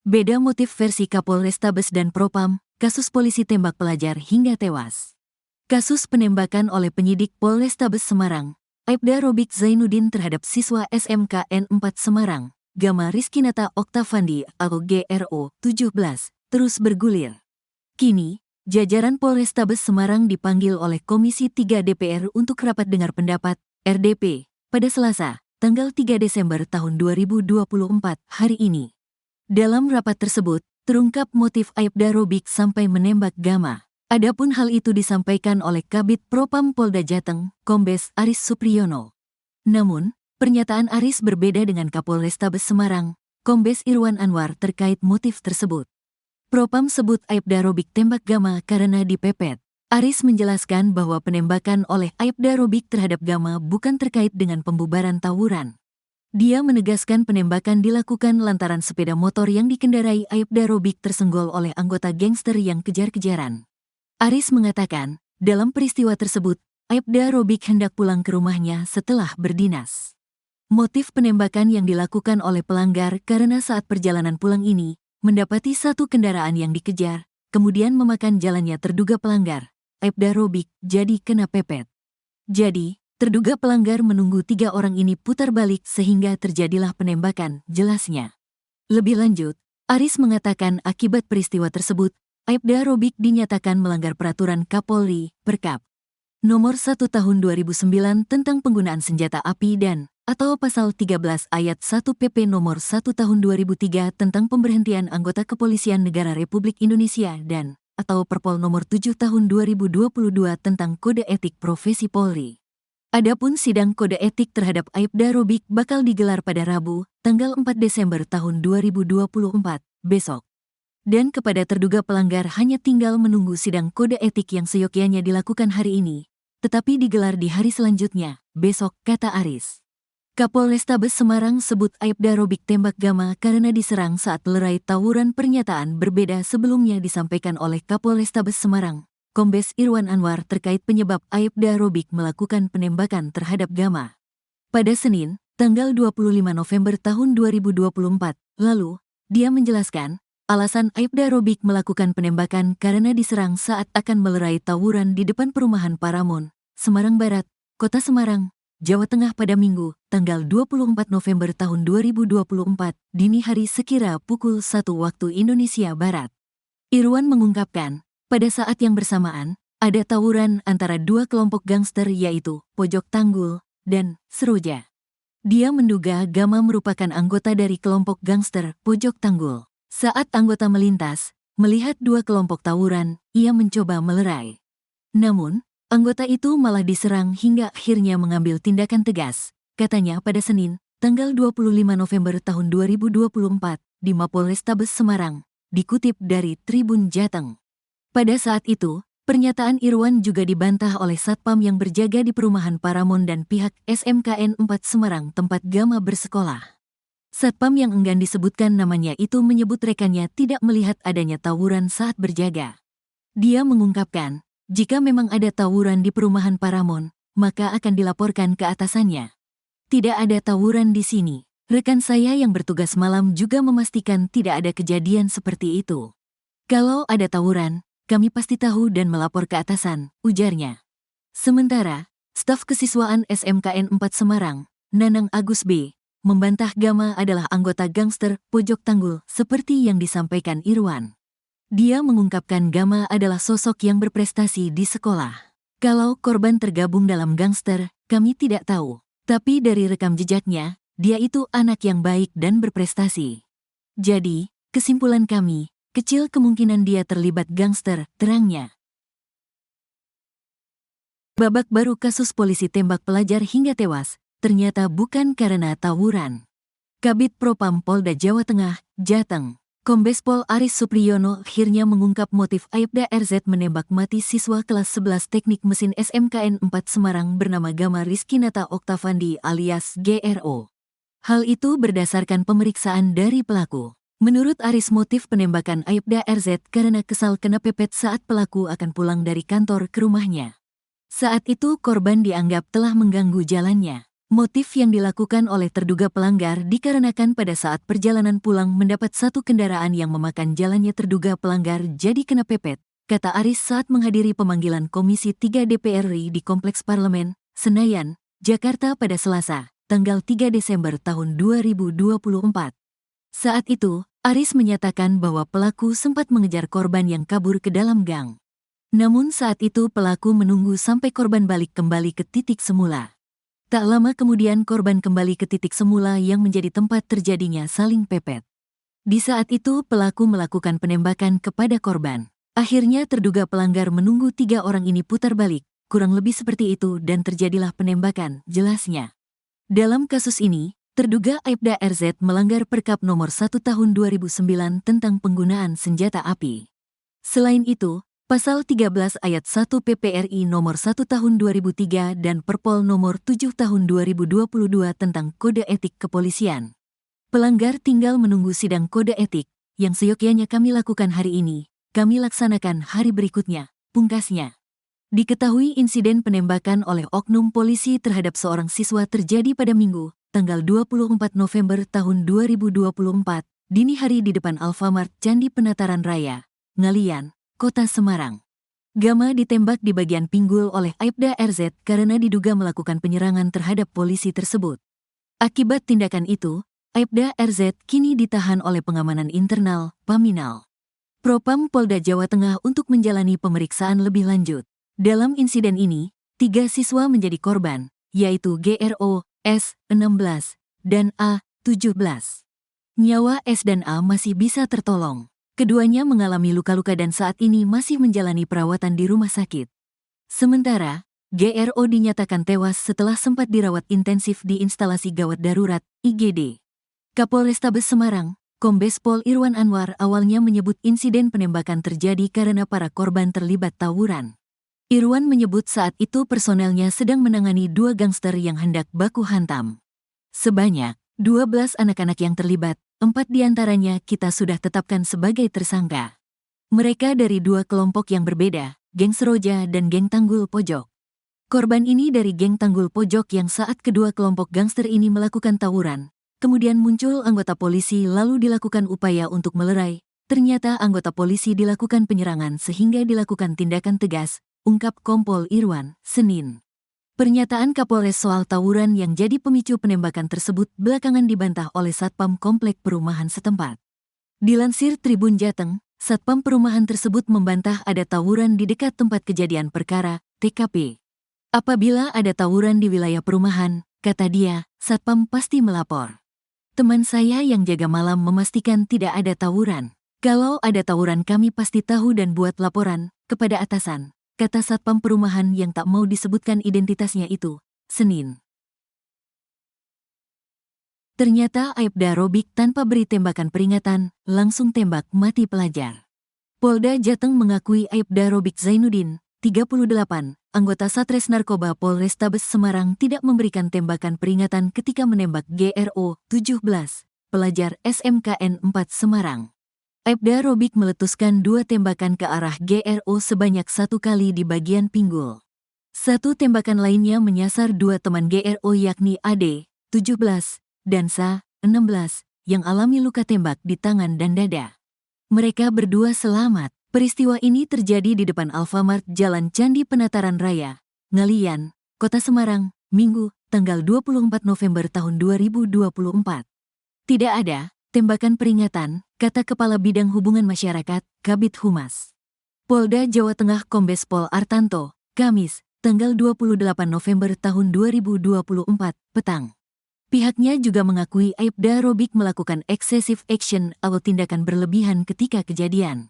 Beda motif versi Kapolrestabes dan Propam, kasus polisi tembak pelajar hingga tewas. Kasus penembakan oleh penyidik Polrestabes Semarang, Aibda Robik Zainuddin terhadap siswa SMKN 4 Semarang, Gama Rizkinata Oktavandi atau GRO 17, terus bergulir. Kini, jajaran Polrestabes Semarang dipanggil oleh Komisi 3 DPR untuk rapat dengar pendapat, RDP, pada Selasa, tanggal 3 Desember tahun 2024, hari ini. Dalam rapat tersebut, terungkap motif Aibda Robik sampai menembak Gama. Adapun hal itu disampaikan oleh Kabid Propam Polda Jateng, Kombes Aris Supriyono. Namun, pernyataan Aris berbeda dengan Kapolrestabes Semarang, Kombes Irwan Anwar terkait motif tersebut. Propam sebut Aibda Robik tembak Gama karena dipepet. Aris menjelaskan bahwa penembakan oleh Aibda Robik terhadap Gama bukan terkait dengan pembubaran tawuran. Dia menegaskan penembakan dilakukan lantaran sepeda motor yang dikendarai Aibda Robik tersenggol oleh anggota gangster yang kejar-kejaran. Aris mengatakan, dalam peristiwa tersebut, Aibda Robik hendak pulang ke rumahnya setelah berdinas. Motif penembakan yang dilakukan oleh pelanggar karena saat perjalanan pulang ini, mendapati satu kendaraan yang dikejar, kemudian memakan jalannya terduga pelanggar. Aibda Robik jadi kena pepet. Jadi, terduga pelanggar menunggu 3 orang ini putar balik sehingga terjadilah penembakan, jelasnya. Lebih lanjut, Aris mengatakan akibat peristiwa tersebut, Aibda Robik dinyatakan melanggar peraturan Kapolri, Perkap. Nomor 1 Tahun 2009 tentang penggunaan senjata api dan atau pasal 13 ayat 1 PP nomor 1 Tahun 2003 tentang pemberhentian anggota Kepolisian Negara Republik Indonesia dan atau Perpol nomor 7 Tahun 2022 tentang Kode Etik Profesi Polri. Adapun sidang kode etik terhadap Aibda Robik bakal digelar pada Rabu, tanggal 4 Desember tahun 2024, besok. Dan kepada terduga pelanggar hanya tinggal menunggu sidang kode etik yang seyogyanya dilakukan hari ini, tetapi digelar di hari selanjutnya, besok, kata Aris. Kapolrestabes Semarang sebut Aibda Robik tembak Gama karena diserang saat lerai tawuran. Pernyataan berbeda sebelumnya disampaikan oleh Kapolrestabes Semarang, Kombes Irwan Anwar terkait penyebab Aibda Robik melakukan penembakan terhadap Gama. Pada Senin, tanggal 25 November tahun 2024, lalu, dia menjelaskan, alasan Aibda Robik melakukan penembakan karena diserang saat akan melerai tawuran di depan perumahan Paramon, Semarang Barat, Kota Semarang, Jawa Tengah pada Minggu, tanggal 24 November tahun 2024, dini hari sekira pukul 1 waktu Indonesia Barat. Irwan mengungkapkan, pada saat yang bersamaan, ada tawuran antara dua kelompok gangster yaitu Pojok Tanggul dan Seroja. Dia menduga Gama merupakan anggota dari kelompok gangster Pojok Tanggul. Saat anggota melintas, melihat dua kelompok tawuran, ia mencoba melerai. Namun, anggota itu malah diserang hingga akhirnya mengambil tindakan tegas, katanya pada Senin, tanggal 25 November tahun 2024, di Mapolrestabes Semarang, dikutip dari Tribun Jateng. Pada saat itu, pernyataan Irwan juga dibantah oleh Satpam yang berjaga di perumahan Paramon dan pihak SMKN 4 Semarang tempat Gama bersekolah. Satpam yang enggan disebutkan namanya itu menyebut rekannya tidak melihat adanya tawuran saat berjaga. Dia mengungkapkan, jika memang ada tawuran di perumahan Paramon, maka akan dilaporkan ke atasannya. Tidak ada tawuran di sini. Rekan saya yang bertugas malam juga memastikan tidak ada kejadian seperti itu. Kalau ada tawuran, kami pasti tahu dan melapor ke atasan, ujarnya. Sementara, staf kesiswaan SMKN 4 Semarang, Nanang Agus B., membantah Gama adalah anggota gangster Pojok Tanggul seperti yang disampaikan Irwan. Dia mengungkapkan Gama adalah sosok yang berprestasi di sekolah. Kalau korban tergabung dalam gangster, kami tidak tahu. Tapi dari rekam jejaknya, dia itu anak yang baik dan berprestasi. Jadi, kesimpulan kami, kecil kemungkinan dia terlibat gangster, terangnya. Babak baru kasus polisi tembak pelajar hingga tewas, ternyata bukan karena tawuran. Kabid Propam Polda Jawa Tengah, Jateng, Kombes Pol Aris Supriyono akhirnya mengungkap motif Aibda RZ menembak mati siswa kelas 11 Teknik Mesin SMKN 4 Semarang bernama Gama Rizkinata Oktavandi alias GRO. Hal itu berdasarkan pemeriksaan dari pelaku. Menurut Aris, motif penembakan Aibda RZ karena kesal kena pepet saat pelaku akan pulang dari kantor ke rumahnya. Saat itu korban dianggap telah mengganggu jalannya. Motif yang dilakukan oleh terduga pelanggar dikarenakan pada saat perjalanan pulang mendapat satu kendaraan yang memakan jalannya terduga pelanggar jadi kena pepet, kata Aris saat menghadiri pemanggilan Komisi 3 DPR RI di Kompleks Parlemen, Senayan, Jakarta pada Selasa, tanggal 3 Desember tahun 2024. Saat itu, Aris menyatakan bahwa pelaku sempat mengejar korban yang kabur ke dalam gang. Namun saat itu pelaku menunggu sampai korban balik kembali ke titik semula. Tak lama kemudian korban kembali ke titik semula yang menjadi tempat terjadinya saling pepet. Di saat itu pelaku melakukan penembakan kepada korban. Akhirnya terduga pelanggar menunggu 3 orang ini putar balik, kurang lebih seperti itu dan terjadilah penembakan, jelasnya. Dalam kasus ini, terduga Aibda RZ melanggar Perkap nomor 1 tahun 2009 tentang penggunaan senjata api. Selain itu, Pasal 13 ayat 1 PPRI nomor 1 tahun 2003 dan Perpol nomor 7 tahun 2022 tentang Kode Etik Kepolisian. Pelanggar tinggal menunggu sidang kode etik, yang seyogyanya kami lakukan hari ini, kami laksanakan hari berikutnya, pungkasnya. Diketahui insiden penembakan oleh oknum polisi terhadap seorang siswa terjadi pada Minggu, tanggal 24 November tahun 2024, dini hari di depan Alfamart Candi Penataran Raya, Ngalian, Kota Semarang. Gama ditembak di bagian pinggul oleh Aibda RZ karena diduga melakukan penyerangan terhadap polisi tersebut. Akibat tindakan itu, Aibda RZ kini ditahan oleh Pengamanan Internal, Paminal, Propam Polda Jawa Tengah untuk menjalani pemeriksaan lebih lanjut. Dalam insiden ini, 3 siswa menjadi korban, yaitu GRO, S, 16, dan A, 17. Nyawa S dan A masih bisa tertolong. Keduanya mengalami luka-luka dan saat ini masih menjalani perawatan di rumah sakit. Sementara, GRO dinyatakan tewas setelah sempat dirawat intensif di instalasi gawat darurat, IGD. Kapolrestabes Semarang, Kombes Pol Irwan Anwar awalnya menyebut insiden penembakan terjadi karena para korban terlibat tawuran. Irwan menyebut saat itu personelnya sedang menangani 2 gangster yang hendak baku hantam. Sebanyak 12 anak-anak yang terlibat, 4 diantaranya kita sudah tetapkan sebagai tersangka. Mereka dari 2 kelompok yang berbeda, geng Seroja dan geng Tanggul Pojok. Korban ini dari geng Tanggul Pojok yang saat kedua kelompok gangster ini melakukan tawuran. Kemudian muncul anggota polisi lalu dilakukan upaya untuk melerai. Ternyata anggota polisi dilakukan penyerangan sehingga dilakukan tindakan tegas, ungkap Kompol Irwan, Senin. Pernyataan Kapolres soal tawuran yang jadi pemicu penembakan tersebut belakangan dibantah oleh Satpam Komplek Perumahan setempat. Dilansir Tribun Jateng, Satpam Perumahan tersebut membantah ada tawuran di dekat tempat kejadian perkara, TKP. Apabila ada tawuran di wilayah perumahan, kata dia, Satpam pasti melapor. Teman saya yang jaga malam memastikan tidak ada tawuran. Kalau ada tawuran kami pasti tahu dan buat laporan kepada atasan, kata Satpam Perumahan yang tak mau disebutkan identitasnya itu, Senin. Ternyata Aibda robik tanpa beri tembakan peringatan, langsung tembak mati pelajar. Polda Jateng mengakui Aibda Robik Zainuddin, 38, anggota Satres Narkoba Polrestabes Semarang tidak memberikan tembakan peringatan ketika menembak GRO, 17, pelajar SMKN 4 Semarang. Aibda Robik meletuskan 2 tembakan ke arah GRO sebanyak 1 kali di bagian pinggul. 1 tembakan lainnya menyasar 2 teman GRO yakni AD, 17, dan SA, 16, yang alami luka tembak di tangan dan dada. Mereka berdua selamat. Peristiwa ini terjadi di depan Alfamart Jalan Candi Penataran Raya, Ngalian, Kota Semarang, Minggu, tanggal 24 November tahun 2024. Tidak ada tembakan peringatan, kata Kepala Bidang Hubungan Masyarakat, Kabid Humas Polda Jawa Tengah Kombes Pol Artanto, Kamis, tanggal 28 November tahun 2024, petang. Pihaknya juga mengakui Aibda Robik melakukan excessive action atau tindakan berlebihan ketika kejadian.